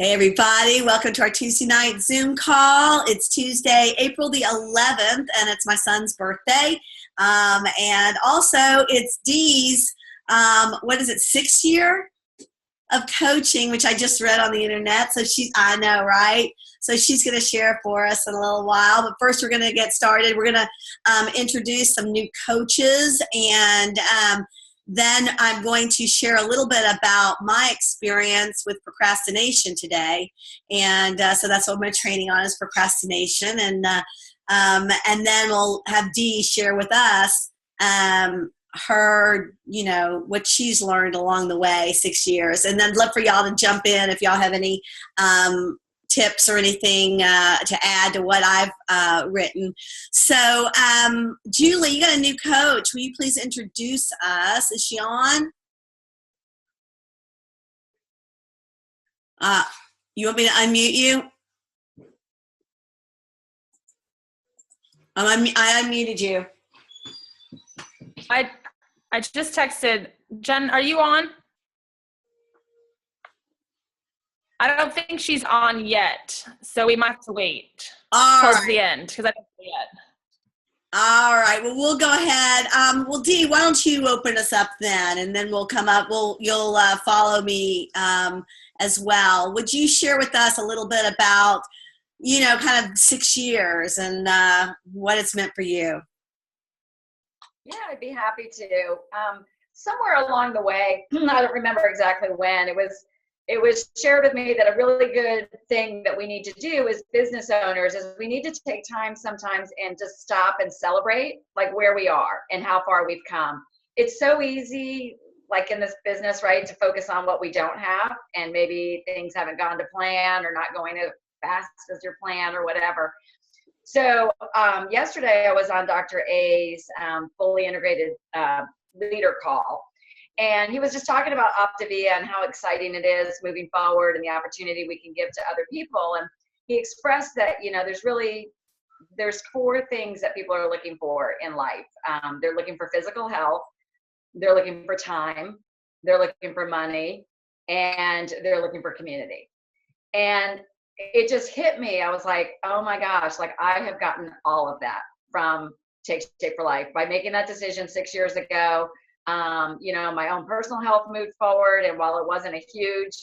Hey everybody, welcome to our Tuesday night Zoom call. It's Tuesday, April the 11th, and it's my son's birthday. And also it's Dee's, what is it, 6th year of coaching, which I just read on the internet. So I know, right? So she's going to share for us in a little while. But first we're going to get started. We're going to introduce some new coaches, and then I'm going to share a little bit about my experience with procrastination today. And so that's what my training on is procrastination. And then we'll have Dee share with us her, what she's learned along the way, 6 years. And then love for y'all to jump in if y'all have any tips or anything to add to what I've written. So, Julie, you got a new coach. Will you please introduce us? Is she on? You want me to unmute you? I unmuted you. I just texted. Jen, are you on? I don't think she's on yet, so we might have to wait towards the end because I don't see yet. All right. Well, we'll go ahead. Well, Dee, why don't you open us up then, and then we'll come up. You'll follow me as well. Would you share with us a little bit about, kind of 6 years and what it's meant for you? Yeah, I'd be happy to. Somewhere along the way, I don't remember exactly when, it was shared with me that a really good thing that we need to do as business owners is we need to take time sometimes and just stop and celebrate like where we are and how far we've come. It's so easy, like in this business, right, to focus on what we don't have and maybe things haven't gone to plan or not going as fast as your plan or whatever. So yesterday I was on Dr. A's fully integrated leader call, and he was just talking about Optavia and how exciting it is moving forward and the opportunity we can give to other people. And he expressed that, there's 4 things that people are looking for in life. They're looking for physical health, they're looking for time, they're looking for money, and they're looking for community. And it just hit me. I was like, oh my gosh, like I have gotten all of that from Take Shape for Life by making that decision 6 years ago. My own personal health moved forward, and while it wasn't a huge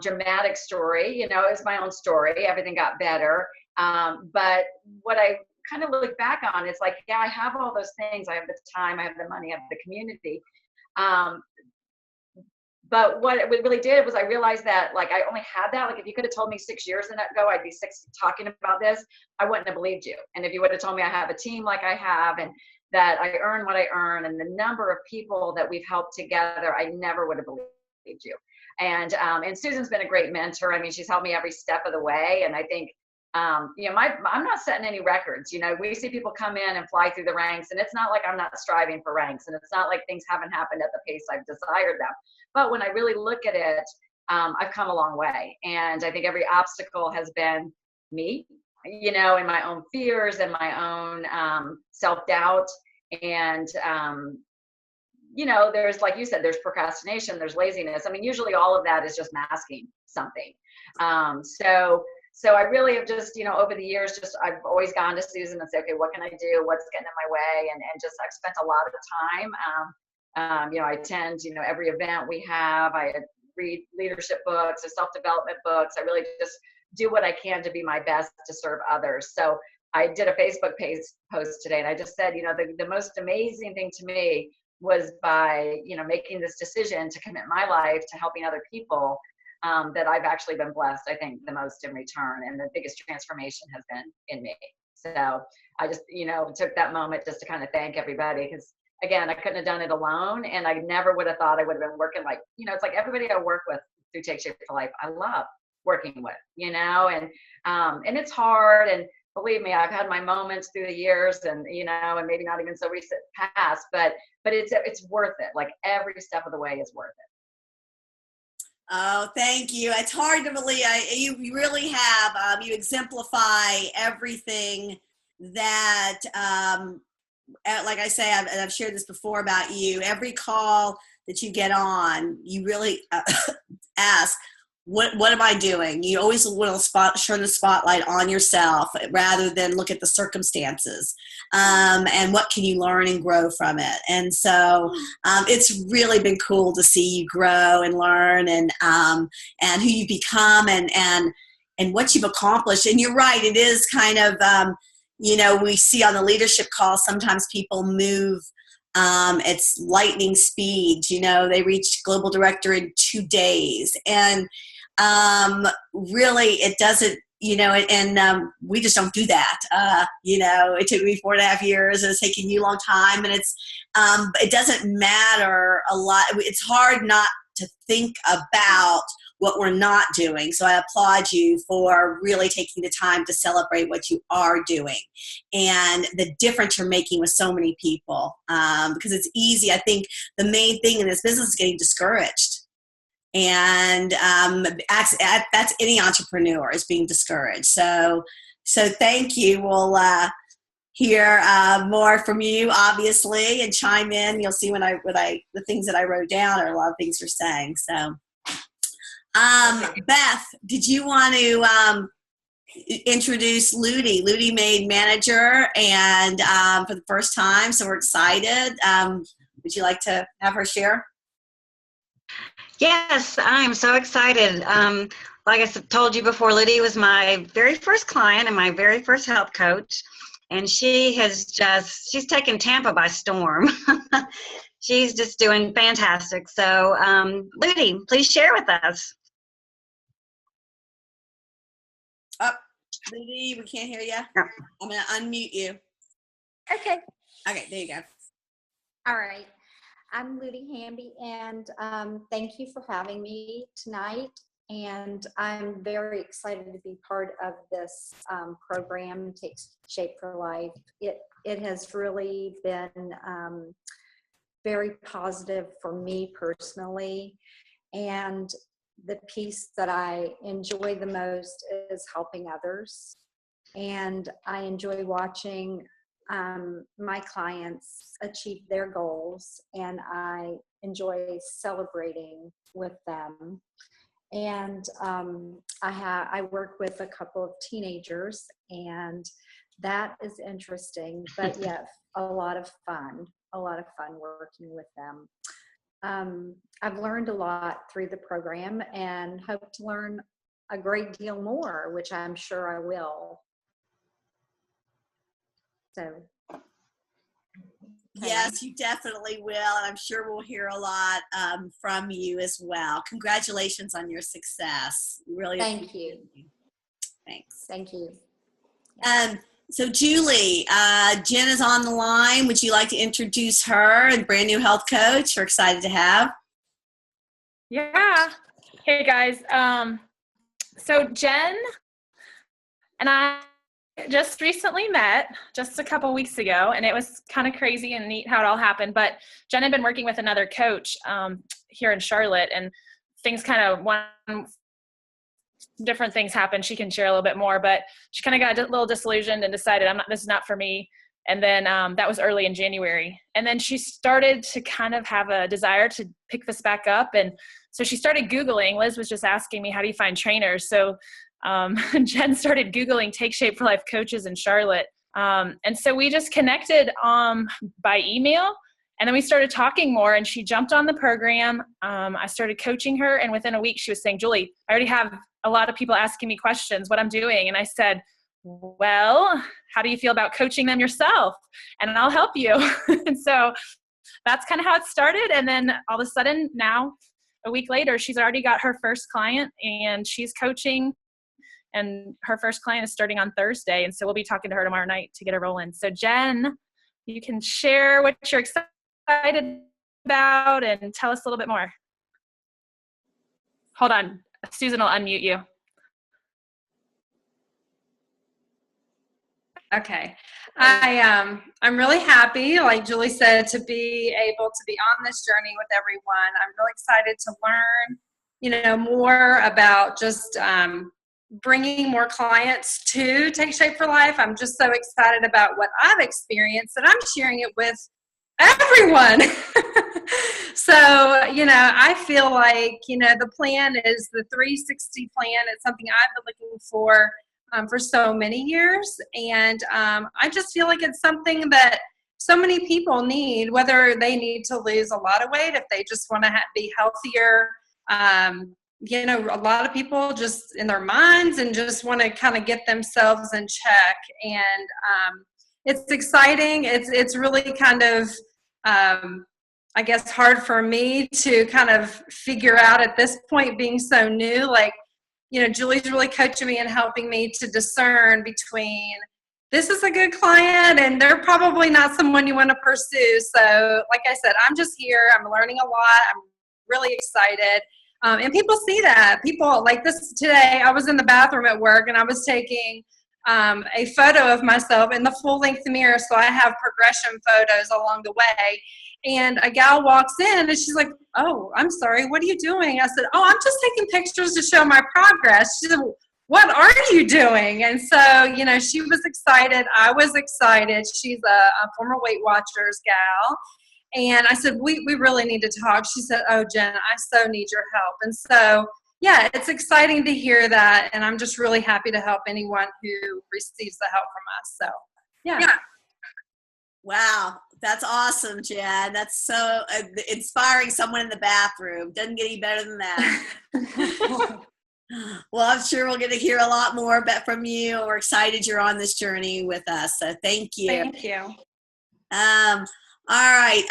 dramatic story, it was my own story. Everything got better. But what I kind of look back on is like, yeah, I have all those things. I have the time, I have the money, I have the community. But what it really did was I realized that like I only had that. Like if you could have told me 6 years ago I'd be 6 talking about this, I wouldn't have believed you. And if you would have told me I have a team like I have and that I earn what I earn and the number of people that we've helped together, I never would have believed you. And Susan's been a great mentor. I mean, she's helped me every step of the way. And I think, I'm not setting any records. We see people come in and fly through the ranks, and it's not like I'm not striving for ranks, and it's not like things haven't happened at the pace I've desired them. But when I really look at it, I've come a long way. And I think every obstacle has been me, and my own fears and my own self-doubt. And, there's, like you said, there's procrastination, there's laziness. I mean, usually all of that is just masking something. So I really have just, over the years, I've always gone to Susan and said, okay, what can I do? What's getting in my way? And just, I've spent a lot of time. I attend, every event we have. I read leadership books or self-development books. I really just do what I can to be my best to serve others. So I did a Facebook post today, and I just said, the most amazing thing to me was by, making this decision to commit my life to helping other people, that I've actually been blessed, I think, the most in return. And the biggest transformation has been in me. So I just, took that moment just to kind of thank everybody, because again, I couldn't have done it alone, and I never would have thought I would have been working like, it's like everybody I work with through Take Shape for Life, I love working with, and it's hard. And believe me, I've had my moments through the years, and, and maybe not even so recent past, but it's worth it. Like every step of the way is worth it. Oh, thank you. It's hard to believe. You really have. You exemplify everything that, like I say, I've shared this before about you. Every call that you get on, you really ask, what am I doing? You always want to shine the spotlight on yourself rather than look at the circumstances. And what can you learn and grow from it? And so it's really been cool to see you grow and learn, and who you become, and what you've accomplished. And you're right, it is kind of, we see on the leadership call, sometimes people move, it's lightning speed. They reach global director in 2 days. And really it doesn't, we just don't do that. It took me 4.5 years. It's taken you a long time, and it doesn't matter a lot. It's hard not to think about what we're not doing. So I applaud you for really taking the time to celebrate what you are doing and the difference you're making with so many people. Because it's easy. I think the main thing in this business is getting discouraged. And that's any entrepreneur, is being discouraged. So thank you. We'll hear more from you, obviously, and chime in. You'll see the things that I wrote down are a lot of things you're saying. So, Beth, did you want to introduce Ludi? Ludi made manager, and for the first time, so we're excited. Would you like to have her share? Yes, I'm so excited. Like I told you before, Lydia was my very first client and my very first health coach. And she's taken Tampa by storm. She's just doing fantastic. So, Lydia, please share with us. Oh, Lydia, we can't hear you. No. I'm going to unmute you. Okay. Okay, there you go. All right. I'm Ludi Hamby, and thank you for having me tonight. And I'm very excited to be part of this program, Take Shape for Life. It has really been very positive for me personally. And the piece that I enjoy the most is helping others. And I enjoy watching my clients achieve their goals, and I enjoy celebrating with them. And I work with a couple of teenagers, and that is interesting, but yet a lot of fun working with them. I've learned a lot through the program and hope to learn a great deal more, which I'm sure I will. So. Yes, you definitely will, and I'm sure we'll hear a lot from you as well. Congratulations on your success. Really, thank you. Thanks. Thank you. So Julie, Jen is on the line. Would you like to introduce her and brand new health coach we're excited to have? Yeah. Hey guys. So Jen and I just recently met just a couple weeks ago, and it was kind of crazy and neat how it all happened. But Jen had been working with another coach here in Charlotte, and things kind of different things happened. She can share a little bit more, but she kind of got a little disillusioned and decided this is not for me. And then that was early in January. And then she started to kind of have a desire to pick this back up. And so she started Googling. Liz was just asking me, how do you find trainers? So Jen started Googling Take Shape for Life coaches in Charlotte. And so we just connected by email, and then we started talking more, and she jumped on the program. I started coaching her, and within a week she was saying, Julie, I already have a lot of people asking me questions, what I'm doing. And I said, well, how do you feel about coaching them yourself? And I'll help you. And so that's kind of how it started. And then all of a sudden now, a week later, she's already got her first client, and she's coaching. And her first client is starting on Thursday. And so we'll be talking to her tomorrow night to get her rolling. So Jen, you can share what you're excited about and tell us a little bit more. Hold on. Susan will unmute you. Okay. I'm really happy, like Julie said, to be able to be on this journey with everyone. I'm really excited to learn, more about just bringing more clients to Take Shape for Life. I'm just so excited about what I've experienced that I'm sharing it with everyone. So, I feel like, the plan is the 360 plan. It's something I've been looking for so many years. And I just feel like it's something that so many people need, whether they need to lose a lot of weight, if they just want to be healthier. A lot of people just in their minds and just want to kind of get themselves in check. And it's exciting. It's really kind of, I guess, hard for me to kind of figure out at this point, being so new. Like, Julie's really coaching me and helping me to discern between this is a good client and they're probably not someone you want to pursue. So, like I said, I'm just here. I'm learning a lot. I'm really excited. And people see that. People like this today. I was in the bathroom at work and I was taking a photo of myself in the full length mirror. So I have progression photos along the way. And a gal walks in and she's like, "Oh, I'm sorry. What are you doing?" I said, "Oh, I'm just taking pictures to show my progress." She said, "What are you doing?" And so, she was excited. I was excited. She's a former Weight Watchers gal. And I said, we really need to talk. She said, "Oh, Jen, I so need your help." And so, yeah, it's exciting to hear that. And I'm just really happy to help anyone who receives the help from us. So, yeah. Wow, that's awesome, Jen. That's so inspiring. Someone in the bathroom doesn't get any better than that. Well, I'm sure we'll get to hear a lot more from you. We're excited you're on this journey with us. So thank you. Thank you. All right.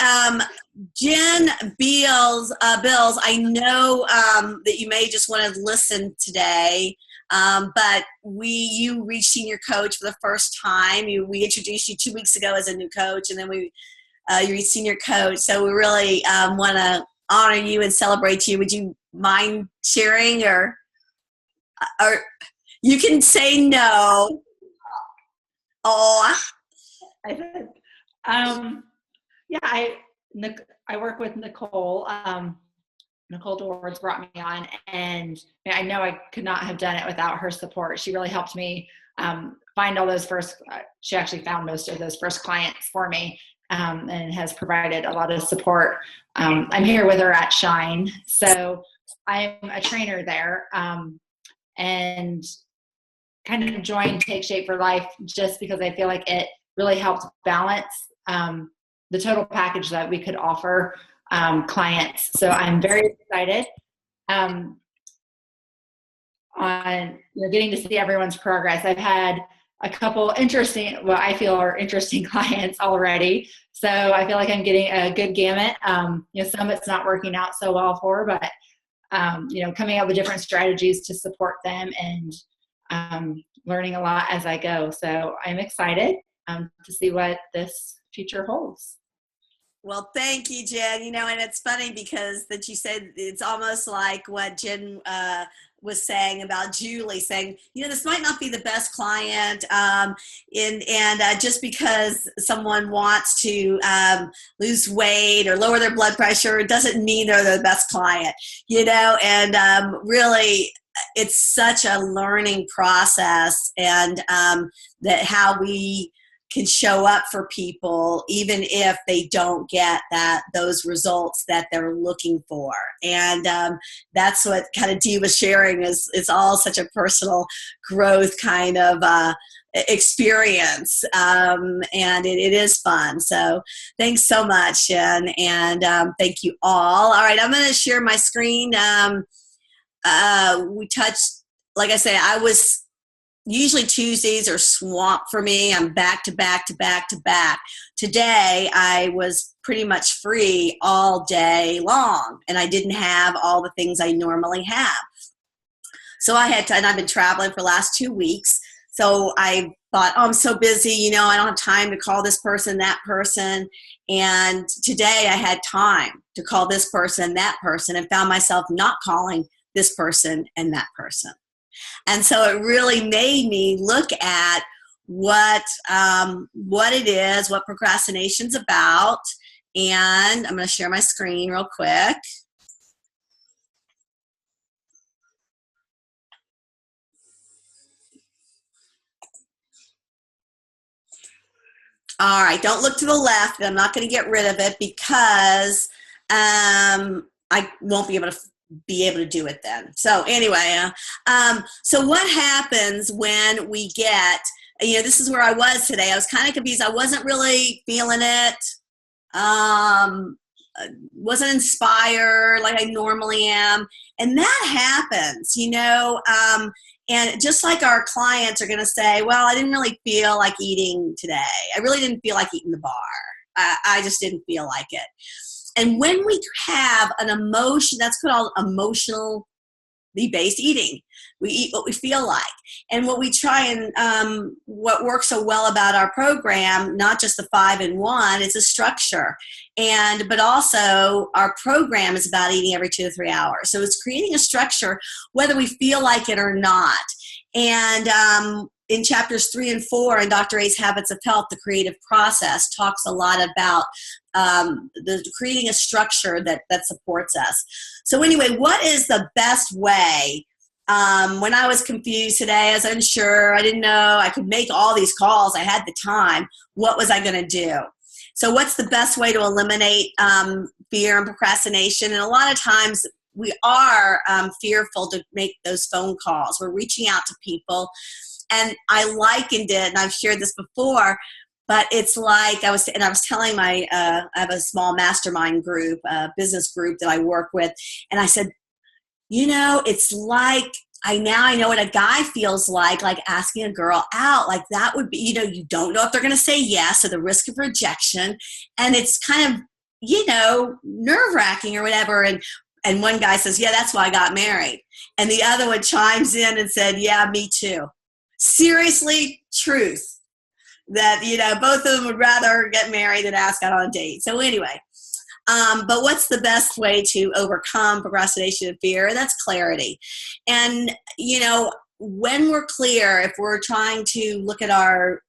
Jen Bills, I know that you may just want to listen today, but you reached senior coach for the first time. We introduced you 2 weeks ago as a new coach, and then you reached senior coach. So we really want to honor you and celebrate you. Would you mind sharing, or you can say no? Oh, I did. Yeah, I work with Nicole. Nicole Dwards brought me on, and I know I could not have done it without her support. She really helped me find all those she actually found most of those first clients for me, and has provided a lot of support. I'm here with her at Shine. So I'm a trainer there, and kind of joined Take Shape for Life just because I feel like it really helped balance the total package that we could offer clients. So I'm very excited on getting to see everyone's progress. I've had a couple I feel are interesting clients already. So I feel like I'm getting a good gamut. Some it's not working out so well for, but coming up with different strategies to support them, and learning a lot as I go. So I'm excited to see what this future holds. well, thank you, Jen. And it's funny because that you said it's almost like what Jen was saying about Julie, saying, this might not be the best client, and just because someone wants to lose weight or lower their blood pressure doesn't mean they're the best client, and really it's such a learning process, and that how we can show up for people even if they don't get those results that they're looking for. And that's what kind of Dee was sharing, is it's all such a personal growth kind of experience, and it is fun. So thanks so much, Jen, and thank you all. All right, I'm going to share my screen. We touched, like I say, I was usually Tuesdays are swamped for me. I'm back to back to back to back. Today, I was pretty much free all day long, and I didn't have all the things I normally have. So and I've been traveling for the last 2 weeks. So I thought, I'm so busy, I don't have time to call this person, that person. And today I had time to call this person, that person, and found myself not calling this person and that person. And so it really made me look at what it is, what procrastination's about. And I'm going to share my screen real quick. All right, don't look to the left. I'm not going to get rid of it because I won't be able to do it then. So anyway, so what happens when we get, this is where I was today. I was kind of confused. I wasn't really feeling it. Wasn't inspired like I normally am. And that happens, and just like our clients are going to say, well, I didn't really feel like eating today. I really didn't feel like eating the bar. I just didn't feel like it. And when we have an emotion, that's called emotionally based eating. We eat what we feel like. And what we try and what works so well about our program, not just the 5 in 1, it's a structure. But also our program is about eating every 2 to 3 hours. So it's creating a structure whether we feel like it or not. And in chapters 3 and 4 in Dr. A's Habits of Health, the creative process talks a lot about creating a structure that supports us. So anyway, what is the best way? When I was confused today, I was unsure. I didn't know I could make all these calls. I had the time. What was I going to do? So what's the best way to eliminate fear and procrastination? And a lot of times we are fearful to make those phone calls. We're reaching out to people. And I likened it, and I've shared this before, but it's like I was telling I have a small mastermind group, a business group that I work with, and I said, it's like I know what a guy feels like asking a girl out. Like that would be, you don't know if they're going to say yes, so the risk of rejection, and it's kind of, nerve-wracking or whatever. And one guy says, yeah, that's why I got married. And the other one chimes in and said, yeah, me too. Seriously, truth. That, both of them would rather get married than ask out on a date. So anyway, but what's the best way to overcome procrastination and fear? That's clarity. And, when we're clear, if we're trying to look at our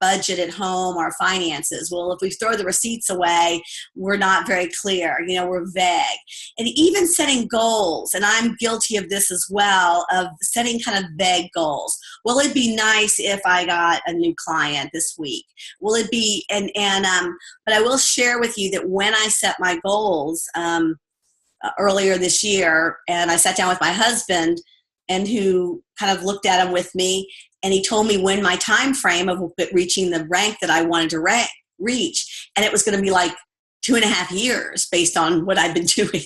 budget at home, our finances, well, if we throw the receipts away, we're not very clear, we're vague. And even setting goals, and I'm guilty of this as well, of setting kind of vague goals. Well, it'd be nice if I got a new client this week. Will it be, but I will share with you that when I set my goals earlier this year, and I sat down with my husband, and who kind of looked at them with me, and he told me when my time frame of reaching the rank that I wanted to reach, and it was going to be like 2.5 years based on what I've been doing.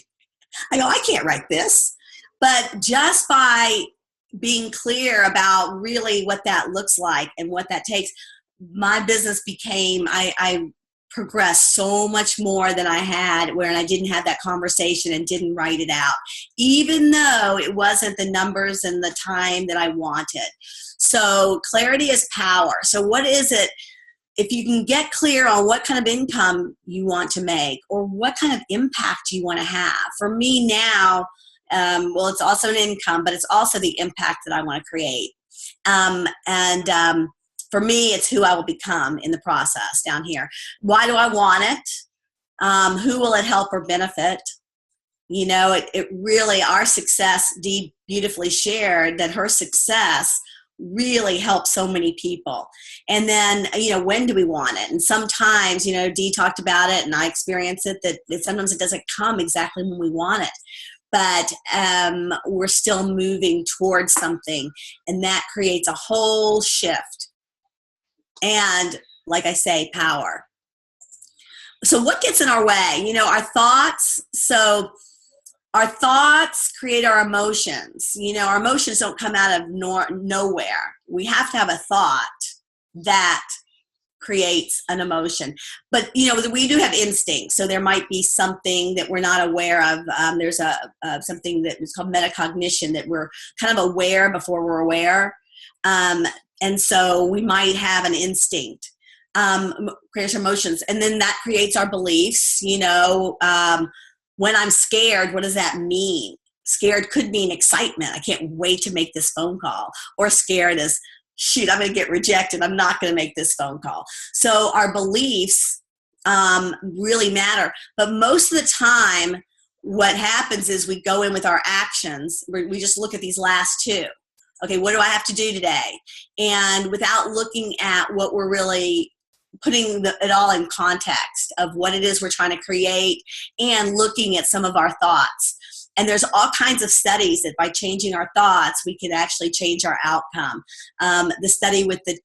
I go, I can't write this. But just by being clear about really what that looks like and what that takes, my business became, I progressed so much more than I had when I didn't have that conversation and didn't write it out, even though it wasn't the numbers and the time that I wanted. So clarity is power. So what is it? If you can get clear on what kind of income you want to make or what kind of impact you want to have. For me now, it's also an income, but it's also the impact that I want to create. For me, it's who I will become in the process down here. Why do I want it? Who will it help or benefit? It really, our success, Dee beautifully shared that her success really helps so many people. And then, when do we want it? And sometimes, Dee talked about it and I experience it, that sometimes it doesn't come exactly when we want it. But we're still moving towards something, and that creates a whole shift. And like I say, power. So what gets in our way? Our thoughts. So our thoughts create our emotions. Our emotions don't come out of nowhere. We have to have a thought that creates an emotion. But, we do have instincts. So there might be something that we're not aware of. There's something that is called metacognition, that we're kind of aware before we're aware. And so we might have an instinct, creates emotions, and then that creates our beliefs. When I'm scared, what does that mean? Scared could mean excitement. I can't wait to make this phone call. Or scared is, shoot, I'm going to get rejected. I'm not going to make this phone call. So our beliefs really matter. But most of the time, what happens is we go in with our actions. We just look at these last two. Okay, what do I have to do today? And without looking at what we're really putting it all in context of what it is we're trying to create and looking at some of our thoughts. And there's all kinds of studies that by changing our thoughts, we can actually change our outcome. The study with the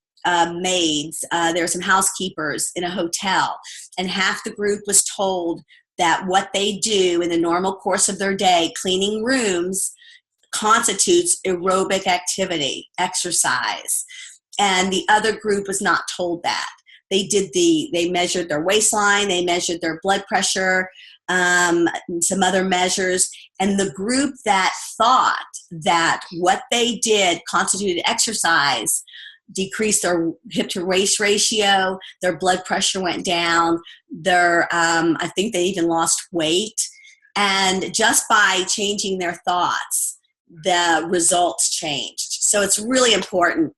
maids, there were some housekeepers in a hotel, and half the group was told that what they do in the normal course of their day, cleaning rooms, constitutes aerobic activity, exercise. And the other group was not told that. They measured their waistline, they measured their blood pressure, some other measures, and the group that thought that what they did constituted exercise decreased their hip to waist ratio, their blood pressure went down, I think they even lost weight, and just by changing their thoughts, the results changed. So it's really important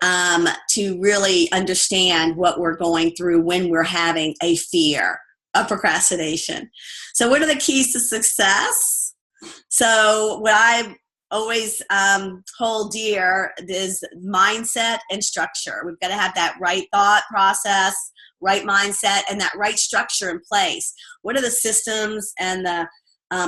to really understand what we're going through when we're having a fear of procrastination. So what are the keys to success? So what I always hold dear is mindset and structure. We've got to have that right thought process, right mindset, and that right structure in place. What are the systems and the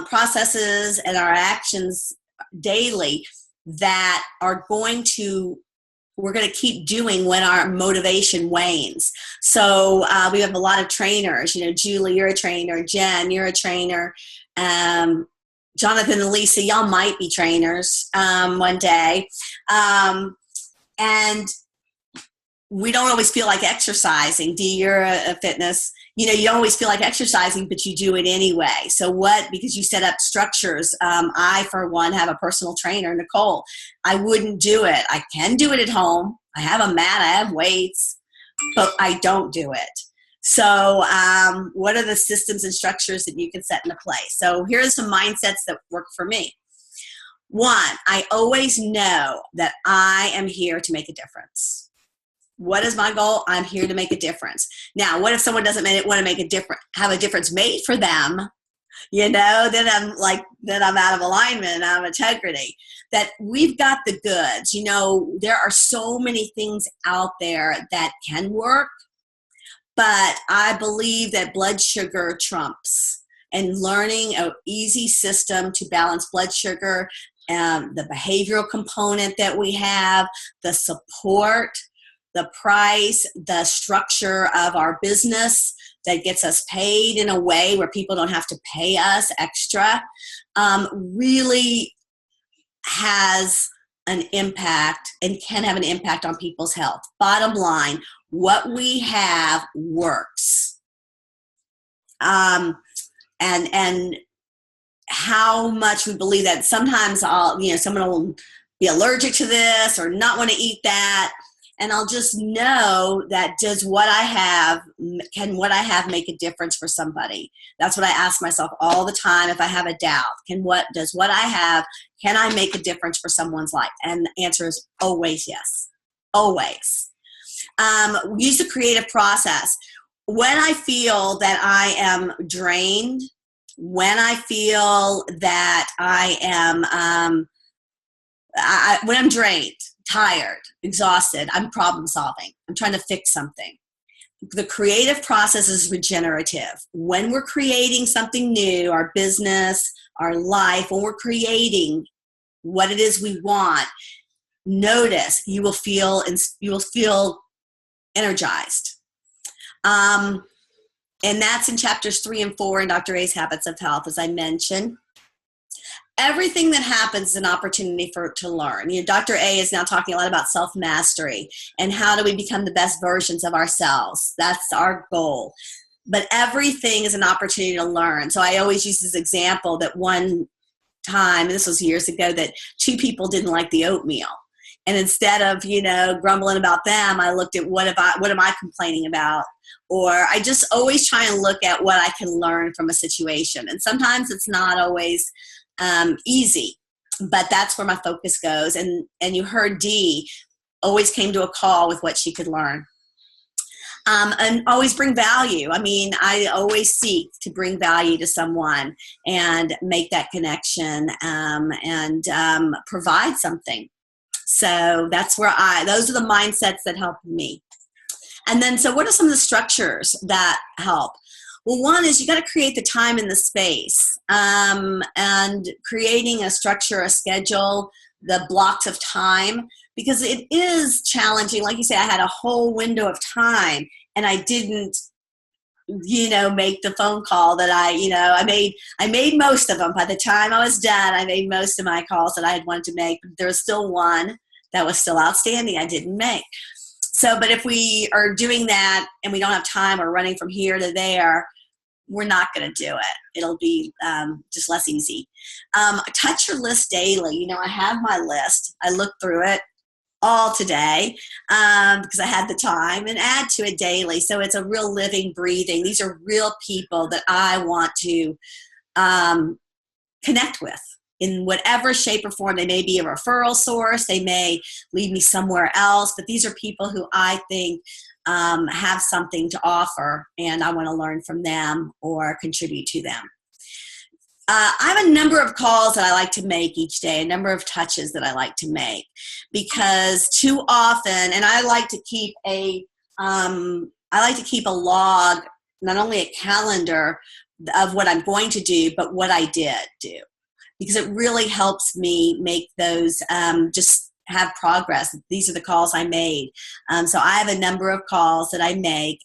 processes and our actions daily that we're going to keep doing when our motivation wanes? So we have a lot of trainers. Julie, you're a trainer. Jen, you're a trainer. Jonathan and Lisa, y'all might be trainers one day. And we don't always feel like exercising. Dee, you're a fitness. You don't always feel like exercising, but you do it anyway. So because you set up structures. I, for one, have a personal trainer, Nicole. I wouldn't do it. I can do it at home. I have a mat, I have weights, but I don't do it. So what are the systems and structures that you can set into place? So here are some mindsets that work for me. One, I always know that I am here to make a difference. What is my goal? I'm here to make a difference. Now, what if someone doesn't want to have a difference made for them? Then I'm out of alignment, out of integrity. That we've got the goods. There are so many things out there that can work, but I believe that blood sugar trumps, and learning an easy system to balance blood sugar, the behavioral component that we have, the support, the price, the structure of our business that gets us paid in a way where people don't have to pay us extra, really has an impact and can have an impact on people's health. Bottom line, what we have works. And how much we believe that. Sometimes someone will be allergic to this or not want to eat that. And I'll just know that can what I have make a difference for somebody? That's what I ask myself all the time if I have a doubt. Can I make a difference for someone's life? And the answer is always yes. Always. Use the creative process. When I feel that I am drained, when I feel that I am, when I'm drained, tired, exhausted, I'm problem solving. I'm trying to fix something. The creative process is regenerative. When we're creating something new, our business, our life, when we're creating what it is we want, notice you will feel energized. And that's in chapters 3 and 4 in Dr. A's Habits of Health, as I mentioned. Everything that happens is an opportunity to learn. Dr. A is now talking a lot about self-mastery and how do we become the best versions of ourselves. That's our goal. But everything is an opportunity to learn. So I always use this example that one time, and this was years ago, that 2 people didn't like the oatmeal. And instead of, grumbling about them, I looked at what am I complaining about? Or I just always try and look at what I can learn from a situation. And sometimes it's not always easy, but that's where my focus goes. And you heard Dee always came to a call with what she could learn. And always bring value. I always seek to bring value to someone and make that connection and provide something. So that's where those are the mindsets that help me. And then, so what are some of the structures that help? Well, one is you got to create the time and the space, and creating a structure, a schedule, the blocks of time, because it is challenging. Like you say, I had a whole window of time and I didn't, make the phone call that I made most of them. By the time I was done, I made most of my calls that I had wanted to make. There was still one that was still outstanding I didn't make. So, but if we are doing that and we don't have time or running from here to there, we're not going to do it. It'll be just less easy. Touch your list daily. I have my list. I look through it all today because I had the time, and add to it daily. So it's a real living, breathing. These are real people that I want to connect with in whatever shape or form. They may be a referral source. They may lead me somewhere else, but these are people who I think have something to offer, and I want to learn from them or contribute to them. I have a number of calls that I like to make each day, a number of touches that I like to make, because too often, and I like to keep a log, not only a calendar of what I'm going to do, but what I did do, because it really helps me make those just have progress. These are the calls I made. So I have a number of calls that I make.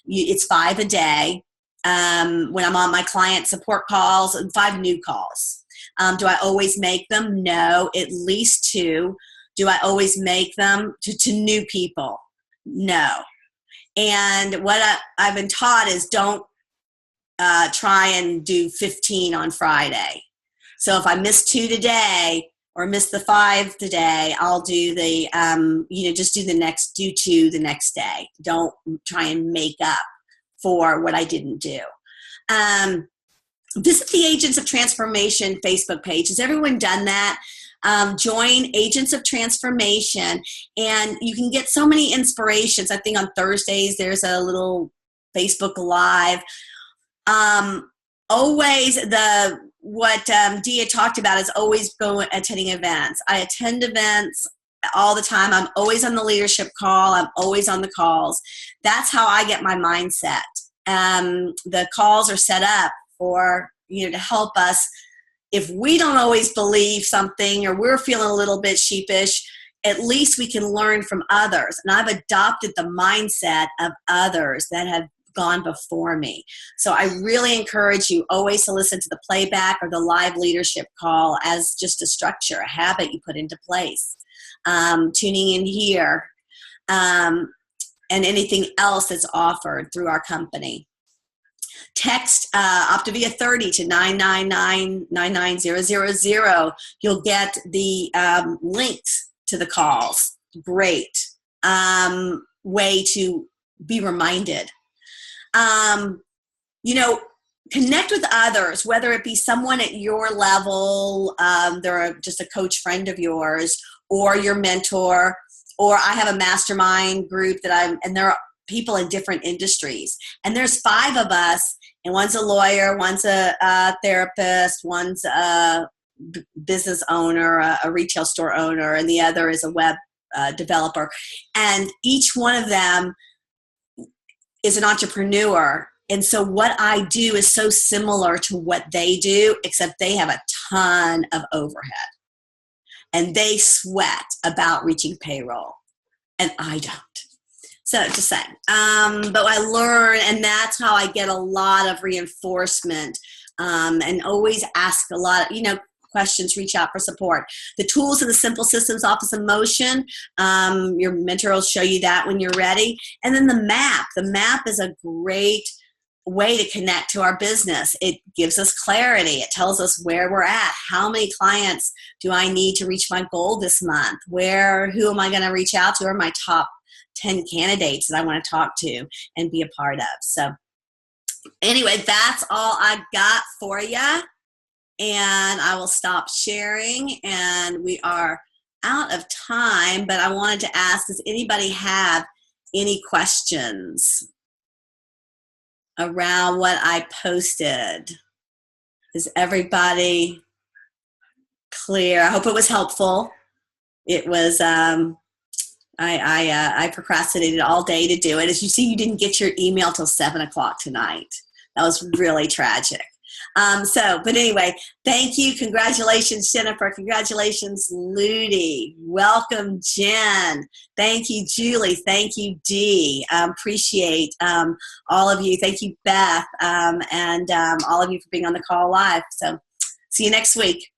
It's 5 a day. When I'm on my client support calls, and 5 new calls. Do I always make them? No, at least 2. Do I always make them to new people? No. And what I've been taught is don't try and do 15 on Friday. So if I miss 2 today or miss the 5 today, I'll do the, just do 2 the next day. Don't try and make up for what I didn't do. Visit the Agents of Transformation Facebook page. Has everyone done that? Join Agents of Transformation, and you can get so many inspirations. I think on Thursdays there's a little Facebook Live. Always what Dia talked about is always attending events. I attend events all the time. I'm always on the leadership call. I'm always on the calls. That's how I get my mindset. The calls are set up for, to help us. If we don't always believe something or we're feeling a little bit sheepish, at least we can learn from others. And I've adopted the mindset of others that have gone before me. So I really encourage you always to listen to the playback or the live leadership call as just a structure, a habit you put into place. Tuning in here, and anything else that's offered through our company. Text Optavia 30 to 999-99000. You'll get the links to the calls. Great way to be reminded. Connect with others, whether it be someone at your level, they're just a coach friend of yours, or your mentor, or I have a mastermind group and there are people in different industries. And there's 5 of us, and one's a lawyer, one's a therapist, one's a business owner, a retail store owner, and the other is a web developer. And each one of them is an entrepreneur. And so what I do is so similar to what they do, except they have a ton of overhead. And they sweat about reaching payroll. And I don't. So just saying. But I learn, and that's how I get a lot of reinforcement, and always ask a lot of, questions, reach out for support. The tools of the Simple Systems Office of Motion, your mentor will show you that when you're ready. And then the map. The map is a great way to connect to our business. It gives us clarity. It tells us where we're at. How many clients do I need to reach my goal this month? Who am I going to reach out to? Are my top 10 candidates that I want to talk to and be a part of? So anyway, that's all I got for you. And I will stop sharing, and we are out of time, but I wanted to ask, does anybody have any questions around what I posted? Is everybody clear? I hope it was helpful. It was, I I procrastinated all day to do it. As you see, you didn't get your email till 7 o'clock tonight. That was really tragic. But anyway, thank you. Congratulations, Jennifer. Congratulations, Ludi. Welcome, Jen. Thank you, Julie. Thank you, Dee. Appreciate all of you. Thank you, Beth, and all of you for being on the call live. So see you next week.